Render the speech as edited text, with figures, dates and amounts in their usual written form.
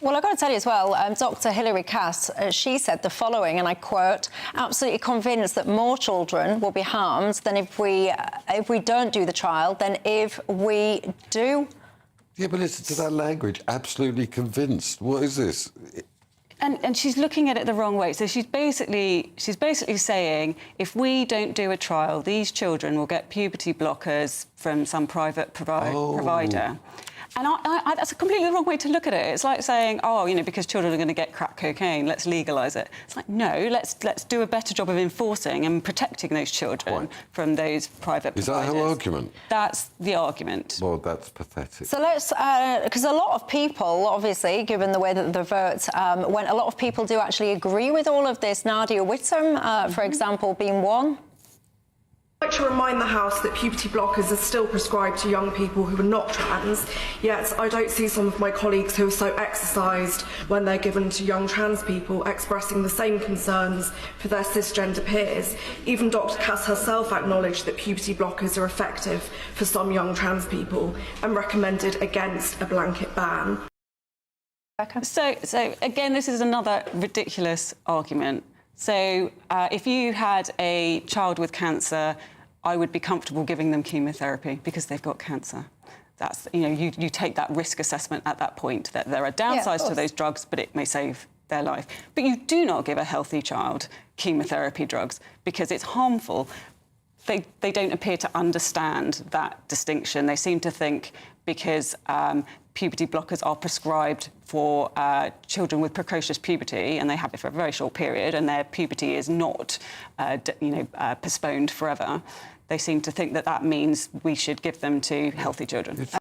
Well, I've got to tell you as well, Dr. Hilary Cass, she said the following, and I quote, "Absolutely convinced that more children will be harmed than if we don't do the trial than if we do." Yeah, but listen to that language. Absolutely convinced. What is this? And she's looking at it the wrong way. So she's basically saying, if we don't do a trial, these children will get puberty blockers from some private provider. And that's a completely wrong way to look at it. It's like saying, oh, you know, because children are going to get crack cocaine, let's legalise it. It's like, no, let's do a better job of enforcing and protecting those children from those private providers. Is that her argument? That's the argument. Well, that's pathetic. So let's, because a lot of people, obviously, given the way that the vote went, a lot of people do actually agree with all of this. Nadia Whittam, for example, being one. I'd like to remind the House that puberty blockers are still prescribed to young people who are not trans, yet I don't see some of my colleagues who are so exercised when they're given to young trans people expressing the same concerns for their cisgender peers. Even Dr. Cass herself acknowledged that puberty blockers are effective for some young trans people and recommended against a blanket ban. So again, this is another ridiculous argument. So if you had a child with cancer, I would be comfortable giving them chemotherapy because they've got cancer. That's, you know, you take that risk assessment at that point, that there are downsides to those drugs, but it may save their life. But you do not give a healthy child chemotherapy drugs because it's harmful. They don't appear to understand that distinction. They seem to think because puberty blockers are prescribed for children with precocious puberty, and they have it for a very short period, and their puberty is not, postponed forever. They seem to think that that means we should give them to healthy children.